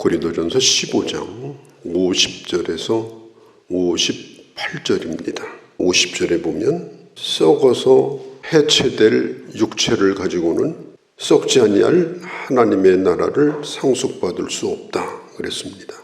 고린도전서 15장 50절에서 58절입니다. 50절에 보면 썩어서 해체될 육체를 가지고는 썩지 아니할 하나님의 나라를 상속받을 수 없다 그랬습니다.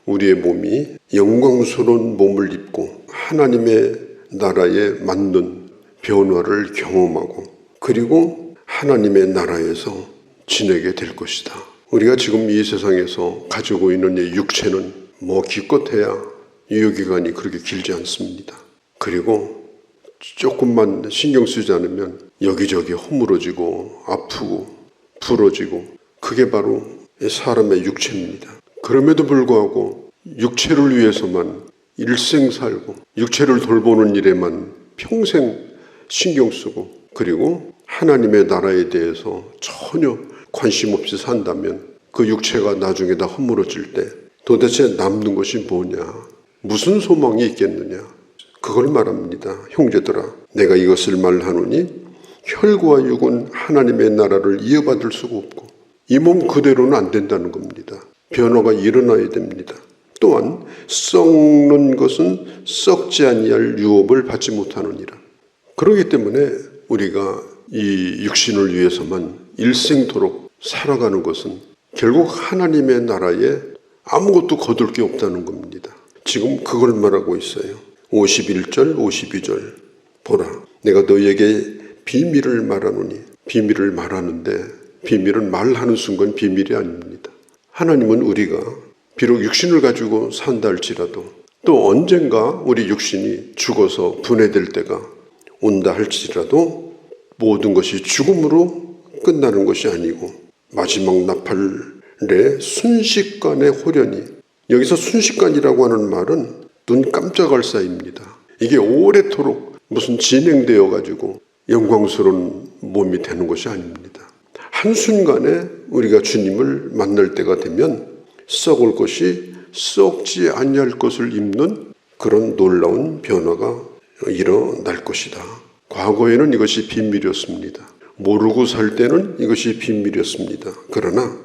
우리의 몸이 영광스러운 몸을 입고 하나님의 나라에 맞는 변화를 경험하고 그리고 하나님의 나라에서 지내게 될 것이다. 우리가 지금 이 세상에서 가지고 있는 이 육체는 기껏해야 유효기간이 그렇게 길지 않습니다. 그리고 조금만 신경 쓰지 않으면 여기저기 허물어지고 아프고 부러지고 그게 바로 사람의 육체입니다. 그럼에도 불구하고 육체를 위해서만 일생 살고 육체를 돌보는 일에만 평생 신경 쓰고 그리고 하나님의 나라에 대해서 전혀 관심 없이 산다면 그 육체가 나중에 다 허물어질 때 도대체 남는 것이 뭐냐? 무슨 소망이 있겠느냐? 그걸 말합니다. 형제들아, 내가 이것을 말하노니 혈과 육은 하나님의 나라를 이어받을 수가 없고 이 몸 그대로는 안 된다는 겁니다. 변화가 일어나야 됩니다. 또한 썩는 것은 썩지 아니할 유업을 받지 못하느니라. 그렇기 때문에 우리가 이 육신을 위해서만 일생토록 살아가는 것은 결국 하나님의 나라에 아무것도 거둘 게 없다는 겁니다. 지금 그걸 말하고 있어요. 51절, 52절 보라, 내가 너희에게 비밀을 말하노니 비밀을 말하는데 비밀은 말하는 순간 비밀이 아닙니다. 하나님은 우리가 비록 육신을 가지고 산다 할지라도 또 언젠가 우리 육신이 죽어서 분해될 때가 온다 할지라도 모든 것이 죽음으로 끝나는 것이 아니고 마지막 나팔의 순식간의 호련이, 여기서 순식간이라고 하는 말은 눈 깜짝할 사이입니다. 이게 오래도록 무슨 진행되어 가지고 영광스러운 몸이 되는 것이 아닙니다. 한순간에 우리가 주님을 만날 때가 되면 썩을 것이 썩지 아니할 것을 입는 그런 놀라운 변화가 일어날 것이다. 과거에는 이것이 비밀이었습니다. 모르고 살 때는 이것이 비밀이었습니다. 그러나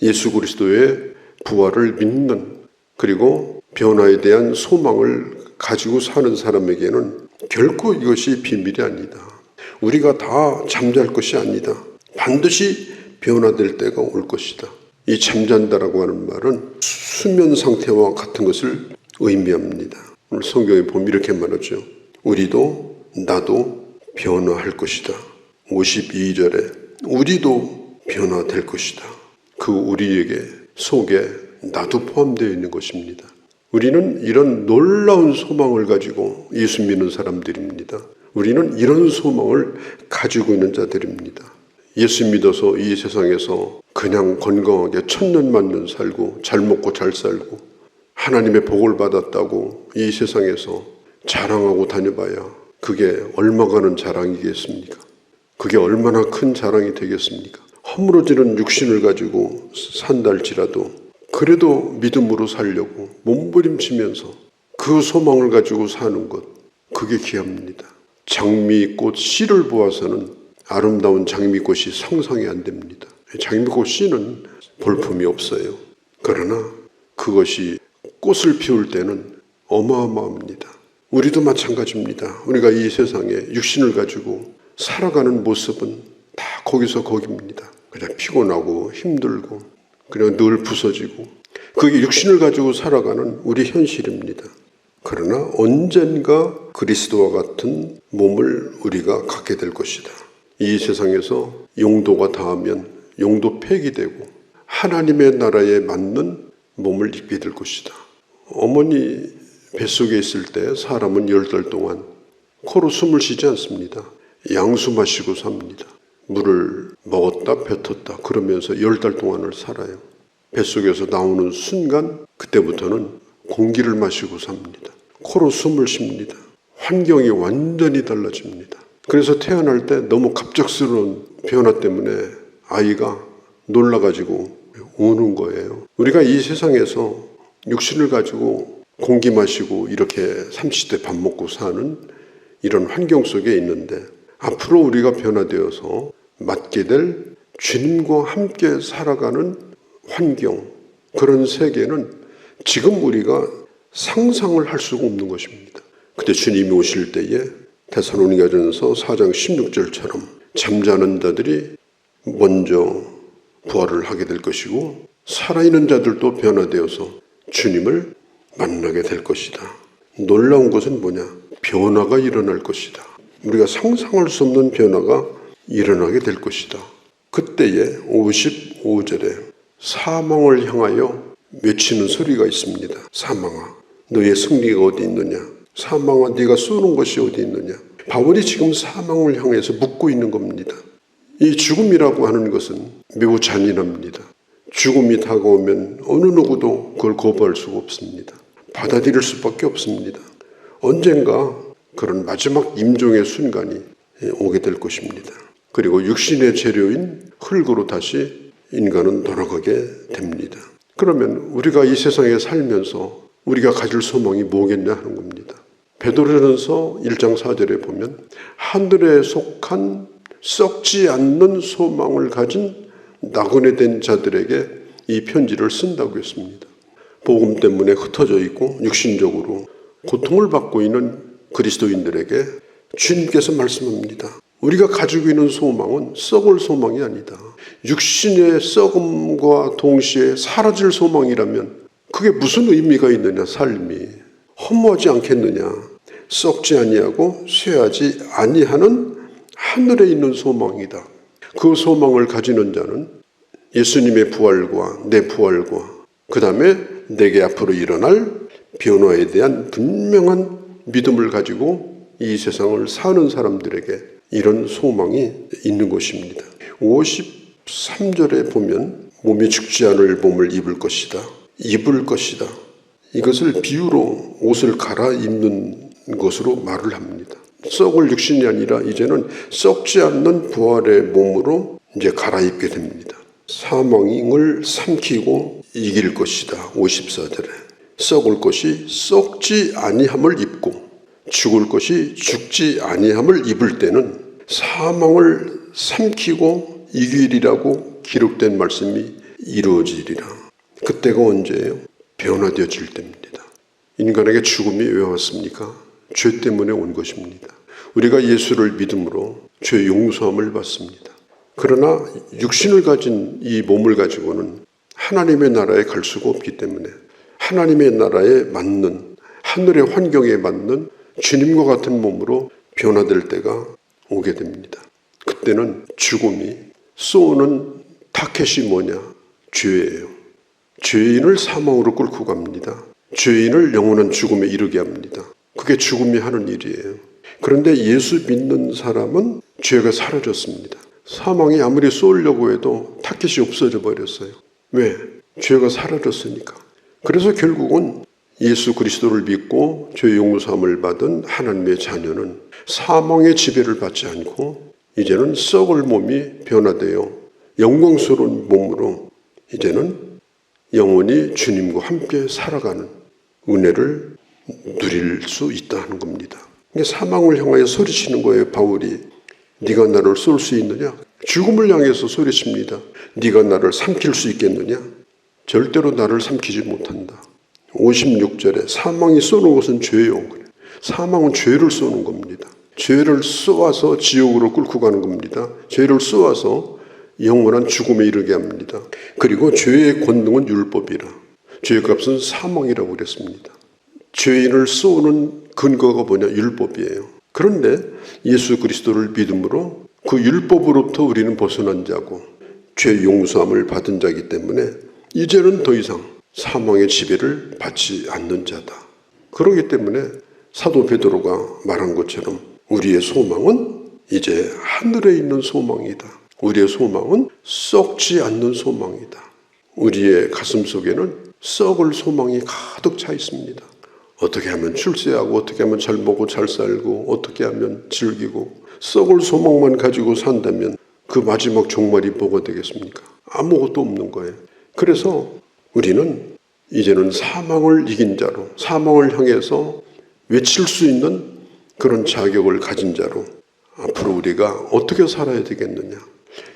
예수 그리스도의 부활을 믿는 그리고 변화에 대한 소망을 가지고 사는 사람에게는 결코 이것이 비밀이 아니다. 우리가 다 잠잘 것이 아니다. 반드시 변화될 때가 올 것이다. 이 잠잔다라고 하는 말은 수면 상태와 같은 것을 의미합니다. 오늘 성경에 보면 이렇게 말하죠. 우리도 나도 변화할 것이다. 52절에 우리도 변화될 것이다. 그 우리에게 속에 나도 포함되어 있는 것입니다. 우리는 이런 놀라운 소망을 가지고 예수 믿는 사람들입니다. 우리는 이런 소망을 가지고 있는 자들입니다. 예수 믿어서 이 세상에서 그냥 건강하게 천년만년 살고 잘 먹고 잘 살고 하나님의 복을 받았다고 이 세상에서 자랑하고 다녀봐야 그게 얼마가는 자랑이겠습니까? 그게 얼마나 큰 자랑이 되겠습니까? 허물어지는 육신을 가지고 산다 할지라도 그래도 믿음으로 살려고 몸부림치면서 그 소망을 가지고 사는 것, 그게 귀합니다. 장미꽃 씨를 보아서는 아름다운 장미꽃이 상상이 안 됩니다. 장미꽃 씨는 볼품이 없어요. 그러나 그것이 꽃을 피울 때는 어마어마합니다. 우리도 마찬가지입니다. 우리가 이 세상에 육신을 가지고 살아가는 모습은 다 거기서 거기입니다. 그냥 피곤하고 힘들고 그냥 늘 부서지고 그게 육신을 가지고 살아가는 우리 현실입니다. 그러나 언젠가 그리스도와 같은 몸을 우리가 갖게 될 것이다. 이 세상에서 용도가 닿으면 용도 폐기되고 하나님의 나라에 맞는 몸을 입게 될 것이다. 어머니 뱃속에 있을 때 사람은 10달 동안 코로 숨을 쉬지 않습니다. 양수 마시고 삽니다. 물을 먹었다 뱉었다 그러면서 10달 동안을 살아요. 뱃속에서 나오는 순간 그때부터는 공기를 마시고 삽니다. 코로 숨을 쉽니다. 환경이 완전히 달라집니다. 그래서 태어날 때 너무 갑작스러운 변화 때문에 아이가 놀라가지고 우는 거예요. 우리가 이 세상에서 육신을 가지고 공기 마시고 이렇게 삼시대 밥 먹고 사는 이런 환경 속에 있는데 앞으로 우리가 변화되어서 맞게 될 주님과 함께 살아가는 환경, 그런 세계는 지금 우리가 상상을 할 수가 없는 것입니다. 그때 주님이 오실 때에 데살로니가전서 4장 16절처럼 잠자는 자들이 먼저 부활을 하게 될 것이고 살아있는 자들도 변화되어서 주님을 만나게 될 것이다. 놀라운 것은 뭐냐? 변화가 일어날 것이다. 우리가 상상할 수 없는 변화가 일어나게 될 것이다. 그때에 55절에 사망을 향하여 외치는 소리가 있습니다. 사망아, 너의 승리가 어디 있느냐? 사망아, 네가 쏘는 것이 어디 있느냐? 바울이 지금 사망을 향해서 묻고 있는 겁니다. 이 죽음이라고 하는 것은 매우 잔인합니다. 죽음이 다가오면 어느 누구도 그걸 거부할 수가 없습니다. 받아들일 수밖에 없습니다. 언젠가 그런 마지막 임종의 순간이 오게 될 것입니다. 그리고 육신의 재료인 흙으로 다시 인간은 돌아가게 됩니다. 그러면 우리가 이 세상에 살면서 우리가 가질 소망이 뭐겠냐 하는 겁니다. 베드로전서 1장 4절에 보면 하늘에 속한 썩지 않는 소망을 가진 낙원에 된 자들에게 이 편지를 쓴다고 했습니다. 복음 때문에 흩어져 있고 육신적으로 고통을 받고 있는 그리스도인들에게 주님께서 말씀합니다. 우리가 가지고 있는 소망은 썩을 소망이 아니다. 육신의 썩음과 동시에 사라질 소망이라면 그게 무슨 의미가 있느냐, 삶이. 허무하지 않겠느냐. 썩지 아니하고 쇠하지 아니하는 하늘에 있는 소망이다. 그 소망을 가지는 자는 예수님의 부활과 내 부활과 그 다음에 내게 앞으로 일어날 변화에 대한 분명한 믿음을 가지고 이 세상을 사는 사람들에게 이런 소망이 있는 것입니다. 53절에 보면 몸이 죽지 않을 몸을 입을 것이다. 입을 것이다. 이것을 비유로 옷을 갈아입는 것으로 말을 합니다. 썩을 육신이 아니라 이제는 썩지 않는 부활의 몸으로 이제 갈아입게 됩니다. 사망을 삼키고 이길 것이다. 54절에 썩을 것이 썩지 아니함을 입고 죽을 것이 죽지 아니함을 입을 때는 사망을 삼키고 이기리라고 기록된 말씀이 이루어지리라. 그때가 언제예요? 변화되어질 때입니다. 인간에게 죽음이 왜 왔습니까? 죄 때문에 온 것입니다. 우리가 예수를 믿음으로 죄 용서함을 받습니다. 그러나 육신을 가진 이 몸을 가지고는 하나님의 나라에 갈 수가 없기 때문에 하나님의 나라에 맞는 하늘의 환경에 맞는 주님과 같은 몸으로 변화될 때가 오게 됩니다. 그때는 죽음이 쏘는 타켓이 뭐냐? 죄예요. 죄인을 사망으로 끌고 갑니다. 죄인을 영원한 죽음에 이르게 합니다. 그게 죽음이 하는 일이에요. 그런데 예수 믿는 사람은 죄가 사라졌습니다. 사망이 아무리 쏘려고 해도 타켓이 없어져 버렸어요. 왜? 죄가 사라졌으니까. 그래서 결국은 예수 그리스도를 믿고 죄 용서함을 받은 하나님의 자녀는 사망의 지배를 받지 않고 이제는 썩을 몸이 변화되어 영광스러운 몸으로 이제는 영원히 주님과 함께 살아가는 은혜를 누릴 수 있다는 겁니다. 사망을 향하여 소리치는 거예요. 바울이 네가 나를 쏠 수 있느냐? 죽음을 향해서 소리칩니다. 네가 나를 삼킬 수 있겠느냐? 절대로 나를 삼키지 못한다. 56절에 사망이 쏘는 것은 죄요. 사망은 죄를 쏘는 겁니다. 죄를 쏘아서 지옥으로 끌고 가는 겁니다. 죄를 쏘아서 영원한 죽음에 이르게 합니다. 그리고 죄의 권능은 율법이라. 죄의 값은 사망이라고 그랬습니다. 죄인을 쏘는 근거가 뭐냐? 율법이에요. 그런데 예수 그리스도를 믿음으로 그 율법으로부터 우리는 벗어난 자고 죄 용서함을 받은 자이기 때문에 이제는 더 이상 사망의 지배를 받지 않는 자다. 그렇기 때문에 사도 베드로가 말한 것처럼 우리의 소망은 이제 하늘에 있는 소망이다. 우리의 소망은 썩지 않는 소망이다. 우리의 가슴 속에는 썩을 소망이 가득 차 있습니다. 어떻게 하면 출세하고 어떻게 하면 잘 먹고 잘 살고 어떻게 하면 즐기고 썩을 소망만 가지고 산다면 그 마지막 종말이 뭐가 되겠습니까? 아무것도 없는 거예요. 그래서 우리는 이제는 사망을 이긴 자로 사망을 향해서 외칠 수 있는 그런 자격을 가진 자로 앞으로 우리가 어떻게 살아야 되겠느냐?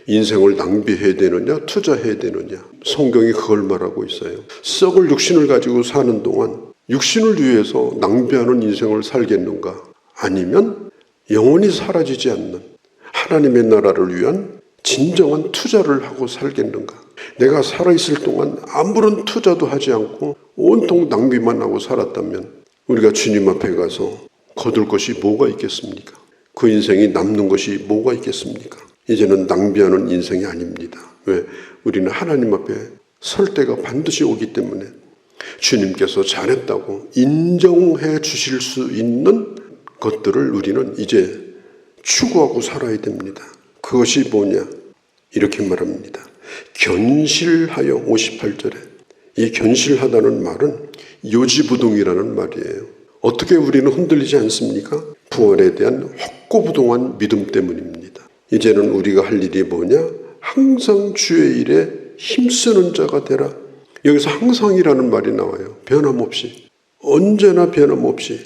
인생을 낭비해야 되느냐, 투자해야 되느냐. 성경이 그걸 말하고 있어요. 썩을 육신을 가지고 사는 동안 육신을 위해서 낭비하는 인생을 살겠는가? 아니면 영원히 사라지지 않는 하나님의 나라를 위한 진정한 투자를 하고 살겠는가? 내가 살아있을 동안 아무런 투자도 하지 않고 온통 낭비만 하고 살았다면 우리가 주님 앞에 가서 거둘 것이 뭐가 있겠습니까? 그 인생이 남는 것이 뭐가 있겠습니까? 이제는 낭비하는 인생이 아닙니다. 왜? 우리는 하나님 앞에 설 때가 반드시 오기 때문에 주님께서 잘했다고 인정해 주실 수 있는 것들을 우리는 이제 추구하고 살아야 됩니다. 그것이 뭐냐? 이렇게 말합니다. 견실하여 58절에 이 견실하다는 말은 요지부동이라는 말이에요. 어떻게 우리는 흔들리지 않습니까? 부활에 대한 확고부동한 믿음 때문입니다. 이제는 우리가 할 일이 뭐냐? 항상 주의 일에 힘쓰는 자가 되라. 여기서 항상이라는 말이 나와요. 변함없이, 언제나 변함없이,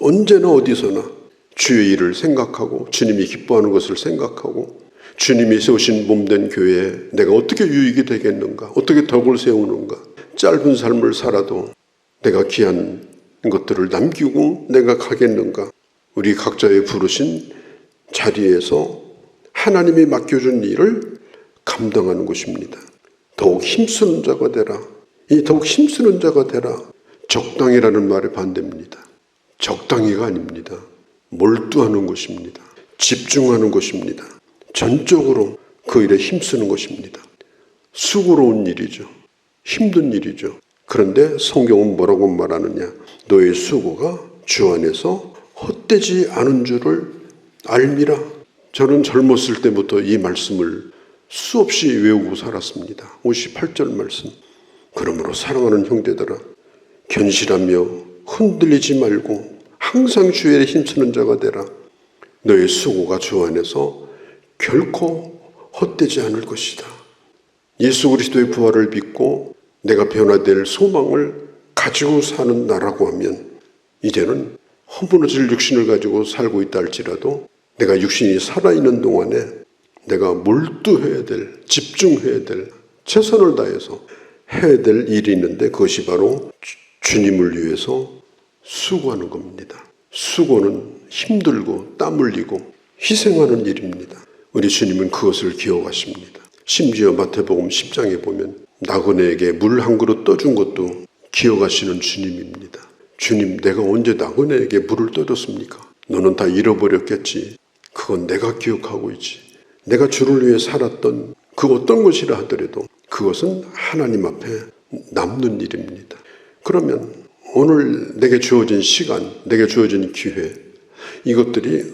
언제나 어디서나 주의 일을 생각하고 주님이 기뻐하는 것을 생각하고 주님이 세우신 몸된 교회에 내가 어떻게 유익이 되겠는가? 어떻게 덕을 세우는가? 짧은 삶을 살아도 내가 귀한 것들을 남기고 내가 가겠는가? 우리 각자의 부르신 자리에서 하나님이 맡겨준 일을 감당하는 것입니다. 더욱 힘쓰는 자가 되라. 이 더욱 힘쓰는 자가 되라. 적당이라는 말의 반대입니다. 적당히가 아닙니다. 몰두하는 것입니다. 집중하는 것입니다. 전적으로 그 일에 힘쓰는 것입니다. 수고로운 일이죠. 힘든 일이죠. 그런데 성경은 뭐라고 말하느냐? 너의 수고가 주 안에서 헛되지 않은 줄을 알미라. 저는 젊었을 때부터 이 말씀을 수없이 외우고 살았습니다. 58절 말씀. 그러므로 사랑하는 형제들아, 견실하며 흔들리지 말고 항상 주의 일에 힘쓰는 자가 되라. 너의 수고가 주 안에서 결코 헛되지 않을 것이다. 예수 그리스도의 부활을 믿고 내가 변화될 소망을 가지고 사는 나라고 하면 이제는 허무너질 육신을 가지고 살고 있다 할지라도 내가 육신이 살아있는 동안에 내가 몰두해야 될, 집중해야 될, 최선을 다해서 해야 될 일이 있는데 그것이 바로 주님을 위해서 수고하는 겁니다. 수고는 힘들고 땀 흘리고 희생하는 일입니다. 우리 주님은 그것을 기억하십니다. 심지어 마태복음 10장에 보면 나그네에게 물 한 그릇 떠준 것도 기억하시는 주님입니다. 주님, 내가 언제 나그네에게 물을 떠줬습니까? 너는 다 잃어버렸겠지. 그건 내가 기억하고 있지. 내가 주를 위해 살았던 그 어떤 것이라 하더라도 그것은 하나님 앞에 남는 일입니다. 그러면 오늘 내게 주어진 시간, 내게 주어진 기회, 이것들이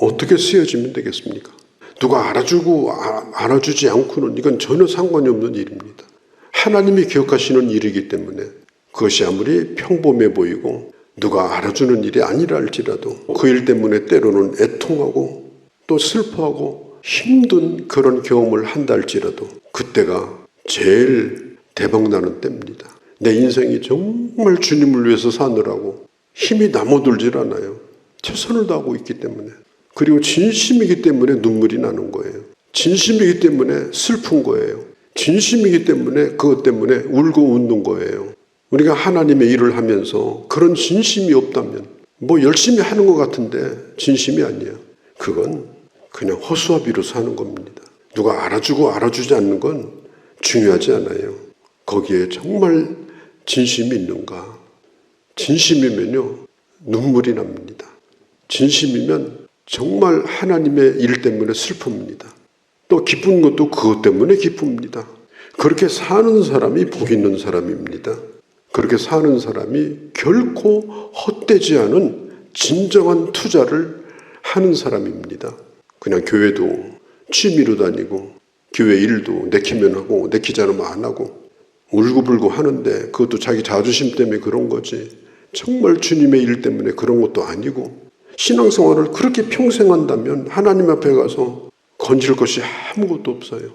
어떻게 쓰여지면 되겠습니까? 누가 알아주고 알아주지 않고는 이건 전혀 상관이 없는 일입니다. 하나님이 기억하시는 일이기 때문에 그것이 아무리 평범해 보이고 누가 알아주는 일이 아니라 할지라도 그 일 때문에 때로는 애통하고 또 슬퍼하고 힘든 그런 경험을 한다 할지라도 그때가 제일 대박나는 때입니다. 내 인생이 정말 주님을 위해서 사느라고 힘이 남아돌질 않아요. 최선을 다하고 있기 때문에. 그리고 진심이기 때문에 눈물이 나는 거예요. 진심이기 때문에 슬픈 거예요. 진심이기 때문에 그것 때문에 울고 웃는 거예요. 우리가 하나님의 일을 하면서 그런 진심이 없다면 뭐 열심히 하는 것 같은데 진심이 아니야. 그건 그냥 허수아비로 사는 겁니다. 누가 알아주고 알아주지 않는 건 중요하지 않아요. 거기에 정말 진심이 있는가? 진심이면요 눈물이 납니다. 진심이면 정말 하나님의 일 때문에 슬픕니다. 또 기쁜 것도 그것 때문에 기쁩니다. 그렇게 사는 사람이 복 있는 사람입니다. 그렇게 사는 사람이 결코 헛되지 않은 진정한 투자를 하는 사람입니다. 그냥 교회도 취미로 다니고 교회 일도 내키면 하고 내키지 않으면 안 하고 울고불고 하는데 그것도 자기 자존심 때문에 그런 거지 정말 주님의 일 때문에 그런 것도 아니고 신앙생활을 그렇게 평생 한다면 하나님 앞에 가서 건질 것이 아무것도 없어요.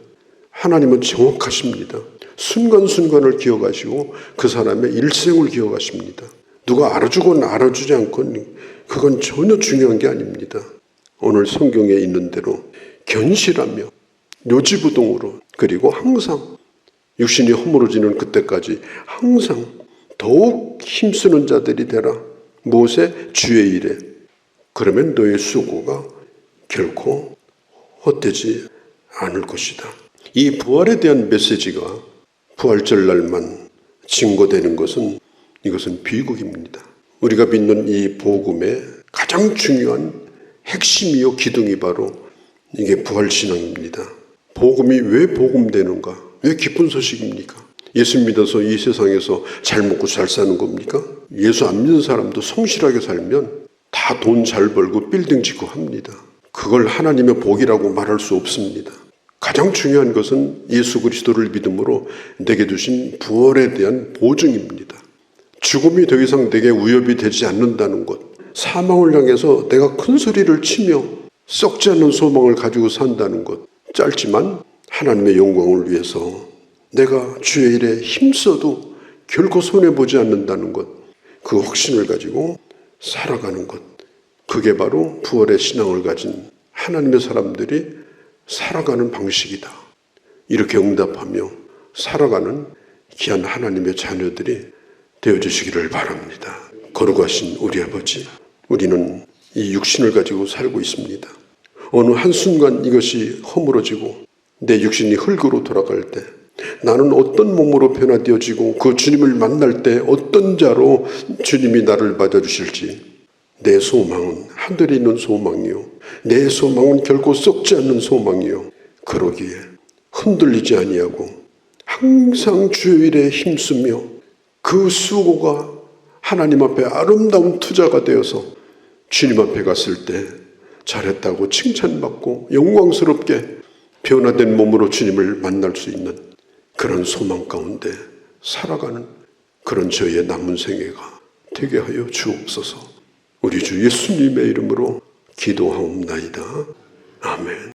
하나님은 정확하십니다. 순간순간을 기억하시고 그 사람의 일생을 기억하십니다. 누가 알아주건 알아주지 않건 그건 전혀 중요한 게 아닙니다. 오늘 성경에 있는 대로 견실하며 요지부동으로, 그리고 항상 육신이 허물어지는 그때까지 항상 더욱 힘쓰는 자들이 되라. 무엇에? 주의 일에. 그러면 너의 수고가 결코 헛되지 않을 것이다. 이 부활에 대한 메시지가 부활절 날만 증거되는 것은 이것은 비극입니다. 우리가 믿는 이 복음의 가장 중요한 핵심이요 기둥이 바로 이게 부활신앙입니다. 복음이 왜 복음되는가? 왜 기쁜 소식입니까? 예수 믿어서 이 세상에서 잘 먹고 잘 사는 겁니까? 예수 안 믿는 사람도 성실하게 살면 다 돈 잘 벌고 빌딩 짓고 합니다. 그걸 하나님의 복이라고 말할 수 없습니다. 가장 중요한 것은 예수 그리스도를 믿음으로 내게 주신 부활에 대한 보증입니다. 죽음이 더 이상 내게 위협이 되지 않는다는 것, 사망을 향해서 내가 큰 소리를 치며 썩지 않는 소망을 가지고 산다는 것, 짧지만 하나님의 영광을 위해서 내가 주의 일에 힘써도 결코 손해보지 않는다는 것, 그 확신을 가지고 살아가는 것, 그게 바로 부활의 신앙을 가진 하나님의 사람들이 살아가는 방식이다. 이렇게 응답하며 살아가는 귀한 하나님의 자녀들이 되어주시기를 바랍니다. 거룩하신 우리 아버지, 우리는 이 육신을 가지고 살고 있습니다. 어느 한순간 이것이 허물어지고 내 육신이 흙으로 돌아갈 때 나는 어떤 몸으로 변화되어지고 그 주님을 만날 때 어떤 자로 주님이 나를 맞아주실지, 내 소망은 하늘에 있는 소망이요, 내 소망은 결코 썩지 않는 소망이요, 그러기에 흔들리지 아니하고 항상 주의 일에 힘쓰며 그 수고가 하나님 앞에 아름다운 투자가 되어서 주님 앞에 갔을 때 잘했다고 칭찬받고 영광스럽게 변화된 몸으로 주님을 만날 수 있는 그런 소망 가운데 살아가는 그런 저희의 남은 생애가 되게 하여 주옵소서. 우리 주 예수님의 이름으로 기도하옵나이다. 아멘.